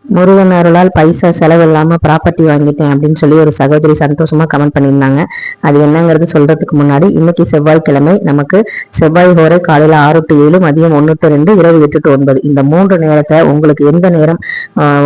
முருகன் அருளால் பைசா செலவு இல்லாம ப்ராப்பர்ட்டி வாங்கிட்டேன் அப்படின்னு சொல்லி ஒரு சகோதரி சந்தோஷமா கமெண்ட் பண்ணியிருந்தாங்க. அது என்னங்கிறது சொல்றதுக்கு முன்னாடி, இன்னைக்கு செவ்வாய்க்கிழமை, நமக்கு செவ்வாய் ஹோரை காலையில 6 to 7, மதியம் 1 to 2, இரவு 8 to 9, இந்த 3 நேரத்தை உங்களுக்கு எந்த நேரம்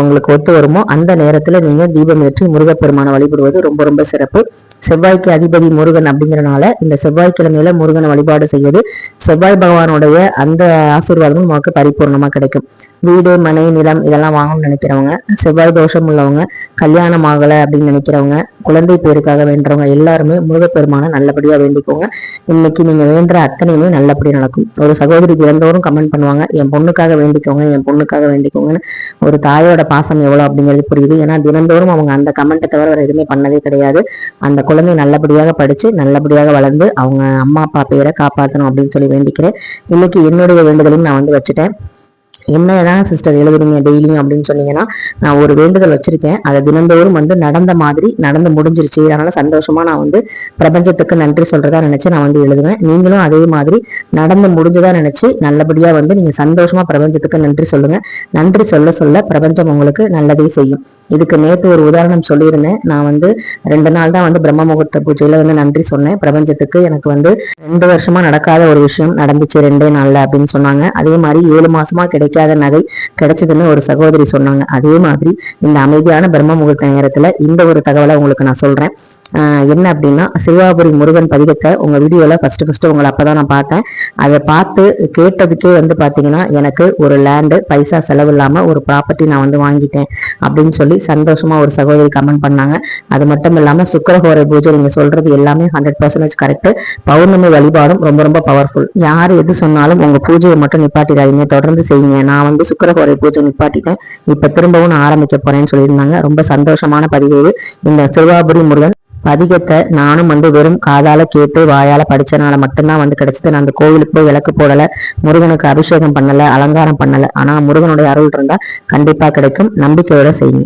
உங்களுக்கு ஒத்து வருமோ அந்த நேரத்துல நீங்க தீபம் ஏற்றி முருகப்பெருமானை வழிபடுவது ரொம்ப ரொம்ப சிறப்பு. செவ்வாய்க்கு அதிபதி முருகன் அப்படிங்கிறனால இந்த செவ்வாய்க்கிழமையில முருகனை வழிபாடு செய்வது செவ்வாய் பகவானுடைய அந்த ஆசீர்வாதமும் நமக்கு பரிபூர்ணமா கிடைக்கும். வீடு, மனை, நிலம் இதெல்லாம் வாங்கணும்னு நினைக்கிறவங்க, செவ்வாய் தோஷம் உள்ளவங்க, கல்யாணம் ஆகலை அப்படின்னு நினைக்கிறவங்க, குழந்தை பேருக்காக வேண்டுறவங்க எல்லாருமே முருகப்பெருமானை நல்லபடியா வேண்டிக்கோங்க. இன்னைக்கு நீங்க வேண்டுற அத்தனையுமே நல்லபடியா நடக்கும். ஒரு சகோதரி தினந்தோறும் கமெண்ட் பண்ணுவாங்க, என் பொண்ணுக்காக வேண்டிக்கோங்க, என் பொண்ணுக்காக வேண்டிக்கோங்கன்னு. ஒரு தாயோட பாசம் எவ்வளவு அப்படிங்கிறது புரியுது. ஏன்னா தினந்தோறும் அவங்க அந்த கமெண்ட்டை தவிர வேற எதுவுமே பண்ணதே கிடையாது. அந்த குழந்தை நல்லபடியாக படிச்சு நல்லபடியாக வளர்ந்து அவங்க அம்மா அப்பா பேரை காப்பாற்றணும் அப்படின்னு சொல்லி வேண்டிக்கிறேன். இன்னைக்கு என்னுடைய வேண்டுதலையும் நான் வச்சுட்டேன். என்னதான் சிஸ்டர் எழுதுறீங்க டெய்லியும் அப்படின்னு சொன்னீங்கன்னா, நான் ஒரு வேண்டுதல் வச்சிருக்கேன். அதை தினந்தோறும் நடந்த மாதிரி நடந்து முடிஞ்சிருச்சு, அதனால சந்தோஷமா நான் பிரபஞ்சத்துக்கு நன்றி சொல்றதா நினைச்சு நான் எழுதுவேன். நீங்களும் அதே மாதிரி நடந்து முடிஞ்சதா நினைச்சு நல்லபடியா நீங்க சந்தோஷமா பிரபஞ்சத்துக்கு நன்றி சொல்லுங்க. நன்றி சொல்ல சொல்ல பிரபஞ்சம் உங்களுக்கு நல்லதே செய்யும். இதுக்கு நேற்று ஒரு உதாரணம் சொல்லியிருந்தேன். நான் 2 நாள் தான் பிரம்ம முகூர்த்த பூஜையில நன்றி சொன்னேன் பிரபஞ்சத்துக்கு. எனக்கு 2 வருஷமா நடக்காத ஒரு விஷயம் நடந்துச்சு 2 நாள்ல அப்படின்னு சொன்னாங்க. அதே மாதிரி 7 மாசமா கிடைக்காத நகை கிடைச்சதுன்னு ஒரு சகோதரி சொன்னாங்க. அதே மாதிரி இந்த அமைதியான பிரம்ம முகூர்த்த நேரத்துல இந்த ஒரு தகவலை உங்களுக்கு நான் சொல்றேன். என்ன அப்படின்னா, சிவாபுரி முருகன் பதிகத்தை உங்க வீடியோல ஃபர்ஸ்ட் உங்களை அப்பதான் நான் பார்த்தேன். அதை பார்த்து கேட்டதுக்கே பாத்தீங்கன்னா, எனக்கு ஒரு லேண்டு பைசா செலவு இல்லாம ஒரு ப்ராப்பர்ட்டி நான் வாங்கிட்டேன் அப்படின்னு சொல்லி சந்தோஷமா ஒரு சகோதரி கமெண்ட் பண்ணாங்க. அது மட்டும் இல்லாம சுக்கிரஹோரை பூஜை நீங்க சொல்றது எல்லாமே 100% கரெக்ட். பௌர்ணமி வழிபாடும் ரொம்ப ரொம்ப பவர்ஃபுல். யார் எது சொன்னாலும் உங்க பூஜையை மட்டும் நிப்பாட்டிடாதீங்க, தொடர்ந்து செய்யுங்க. நான் சுக்கிரஹோரை பூஜை நிப்பாட்டிட்டேன், இப்ப திரும்பவும் நான் ஆரம்பிக்க போறேன்னு சொல்லியிருந்தாங்க. ரொம்ப சந்தோஷமான பதிவு இது. இந்த சிவாபுரி முருகன் பதிகத்தை நானும் வெறும் காதால கேட்டு வாயால படிச்சனால மட்டும்தான் கிடைச்சது. நான் அந்த கோவிலுக்கு போய் விளக்கு போடல, முருகனுக்கு அபிஷேகம் பண்ணல, அலங்காரம் பண்ணல. ஆனா முருகனுடைய அருள் இருந்தா கண்டிப்பா கிடைக்கும். நம்பிக்கையோட செய்யுங்க.